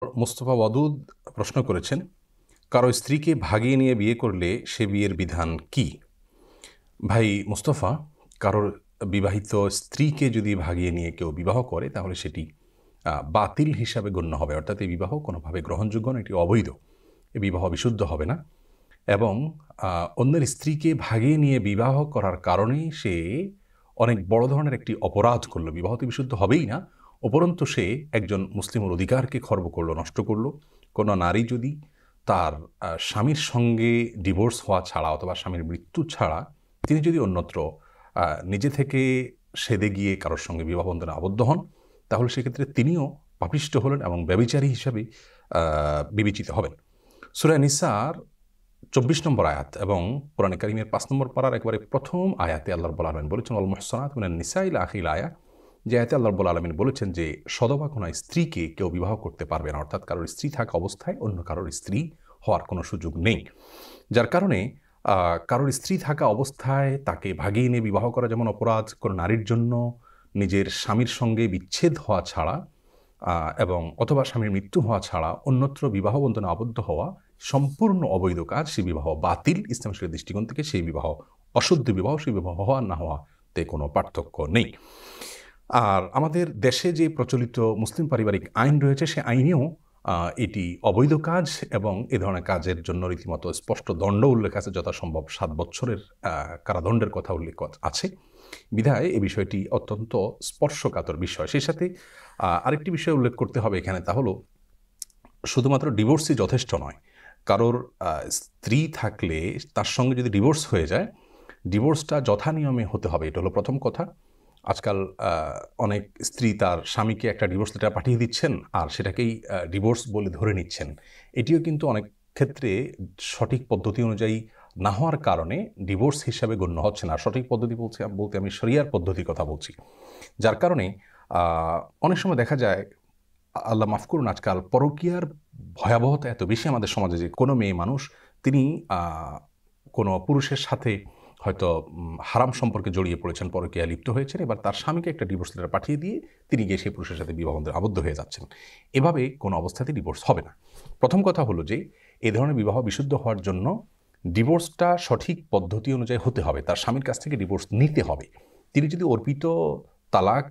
মোস্তফা ওয়াদুদ প্রশ্ন করেছেন, কারো স্ত্রীকে ভাগিয়ে নিয়ে বিয়ে করলে সে বিয়ের বিধান কি? ভাই মোস্তফা, কারোর বিবাহিত স্ত্রীকে যদি ভাগিয়ে নিয়ে কেউ বিবাহ করে তাহলে সেটি বাতিল হিসাবে গণ্য হবে। অর্থাৎ এই বিবাহ কোনোভাবে গ্রহণযোগ্য না, এটি অবৈধ। এই বিবাহ বিশুদ্ধ হবে না এবং অন্যের স্ত্রীকে ভাগিয়ে নিয়ে বিবাহ করার কারণেই সে অনেক বড় ধরনের একটি অপরাধ করলো। বিবাহ তো বিশুদ্ধ হবেই না, উপরন্তু সে একজন মুসলিমের অধিকারকে খর্ব করলো, নষ্ট করলো। কোনো নারী যদি তার স্বামীর সঙ্গে ডিভোর্স হওয়া ছাড়া অথবা স্বামীর মৃত্যু ছাড়া তিনি যদি অন্যত্র নিজে থেকে সেদে গিয়ে কারোর সঙ্গে বিবাহ বন্ধনে আবদ্ধ হন, তাহলে সেক্ষেত্রে তিনিও পাপিষ্ট হলেন এবং ব্যভিচারী হিসাবে বিবেচিত হবেন। সূরা নিসার 24 নম্বর আয়াত এবং কোরআনে কারিমের 5 নম্বর পারার একেবারে প্রথম আয়াতে আল্লাহ রাব্বুল আলামিন বলেছেন, আল মুহসানাতু মিনান নিসা ইলা আখিল আয়া, যে আয়াতে আল্লাহ রাব্বুল আলামিন বলেছেন যে সদবা কোনো স্ত্রীকে কেউ বিবাহ করতে পারবে না। অর্থাৎ কারোর স্ত্রী থাকা অবস্থায় অন্য কারোর স্ত্রী হওয়ার কোনো সুযোগ নেই। যার কারণে কারোর স্ত্রী থাকা অবস্থায় তাকে ভাগিয়ে নিয়ে বিবাহ করা যেমন অপরাধ, কোনো নারীর জন্য নিজের স্বামীর সঙ্গে বিচ্ছেদ হওয়া ছাড়া এবং অথবা স্বামীর মৃত্যু হওয়া ছাড়া অন্যত্র বিবাহ বন্ধনে আবদ্ধ হওয়া সম্পূর্ণ অবৈধ কাজ। সেই বিবাহ বাতিল। ইসলাম শরীয়তের দৃষ্টিকোণ থেকে সেই বিবাহ অশুদ্ধ বিবাহ, সেই বিবাহ হওয়া না হওয়াতে কোনো পার্থক্য নেই। আর আমাদের দেশে যে প্রচলিত মুসলিম পারিবারিক আইন রয়েছে, সে আইনেও এটি অবৈধ কাজ এবং এ ধরনের কাজের জন্য রীতিমতো স্পষ্ট দণ্ড উল্লেখ আছে, যথাসম্ভব 7 বছরের কারাদণ্ডের কথা উল্লেখ আছে। বিধায় এই বিষয়টি অত্যন্ত স্পর্শকাতর বিষয়। সেই সাথে আরেকটি বিষয় উল্লেখ করতে হবে এখানে, তা হলো শুধুমাত্র ডিভোর্সই যথেষ্ট নয়। কারোর স্ত্রী থাকলে তার সঙ্গে যদি ডিভোর্স হয়ে যায়, ডিভোর্সটা যথানিয়মে হতে হবে। এটা হলো প্রথম কথা। আজকাল অনেক স্ত্রী তার স্বামীকে একটা ডিভোর্স লেটার পাঠিয়ে দিচ্ছেন আর সেটাকেই ডিভোর্স বলে ধরে নিচ্ছেন। এটিও কিন্তু অনেক ক্ষেত্রে সঠিক পদ্ধতি অনুযায়ী না হওয়ার কারণে ডিভোর্স হিসাবে গণ্য হচ্ছে না। সঠিক পদ্ধতি বলতে আমি শরিয়ার পদ্ধতির কথা বলছি। যার কারণে অনেক সময় দেখা যায়, আল্লাহ মাফ করুন, আজকাল পরকীয়ার ভয়াবহতা এত বেশি আমাদের সমাজে যে কোনো মেয়ে মানুষ তিনি কোনো পুরুষের সাথে হয়তো হারাম সম্পর্কে জড়িয়ে পড়েছেন, পরকীয়া লিপ্ত হয়েছেন, এবার তার স্বামীকে একটা ডিভোর্স লেটার পাঠিয়ে দিয়ে তিনি গিয়ে সেই পুরুষের সাথে বিবাহ বন্ধনে আবদ্ধ হয়ে যাচ্ছেন। এভাবে কোনো অবস্থাতে ডিভোর্স হবে না। প্রথম কথা হলো যে এই ধরনের বিবাহ বিশুদ্ধ হওয়ার জন্য ডিভোর্সটা সঠিক পদ্ধতি অনুযায়ী হতে হবে। তার স্বামীর কাছ থেকে ডিভোর্স নিতে হবে। তিনি যদি অর্পিত তালাক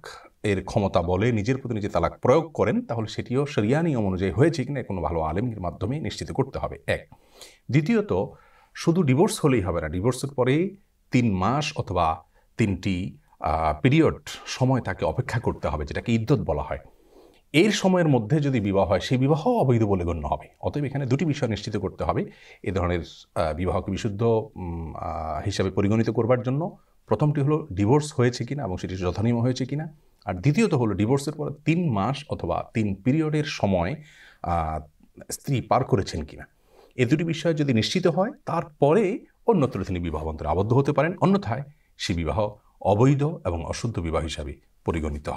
এর ক্ষমতা বলে নিজের প্রতি নিজে তালাক প্রয়োগ করেন, তাহলে সেটিও শরিয়া নিয়ম অনুযায়ী হয়েছে কিনা কোনো ভালো আলেমের মাধ্যমে নিশ্চিত করতে হবে। এক। দ্বিতীয়ত, শুধু ডিভোর্স হলেই হবে না। ডিভোর্সের পরে 3 মাস অথবা 3টি পিরিয়ড সময় তাকে অপেক্ষা করতে হবে, যেটাকে ইদ্যত বলা হয়। এর সময়ের মধ্যে যদি বিবাহ হয়, সেই বিবাহ অবৈধ বলে গণ্য হবে। অতএব এখানে দুটি বিষয় নিশ্চিত করতে হবে এ ধরনের বিবাহকে বিশুদ্ধ হিসাবে পরিগণিত করবার জন্য। প্রথমটি হলো ডিভোর্স হয়েছে কিনা এবং সেটি যথানিয়ম হয়েছে কিনা, আর দ্বিতীয়ত হলো ডিভোর্সের পরে 3 মাস অথবা 3 পিরিয়ডের সময় স্ত্রী পার করেছেন কিনা। এ দুটি বিষয় যদি নিশ্চিত হয়, তারপরে অন্যত্র তিনি বিবাহ বন্ধনে আবদ্ধ হতে পারেন। অন্যথায় সে বিবাহ অবৈধ এবং অশুদ্ধ বিবাহ হিসাবে পরিগণিত হবে।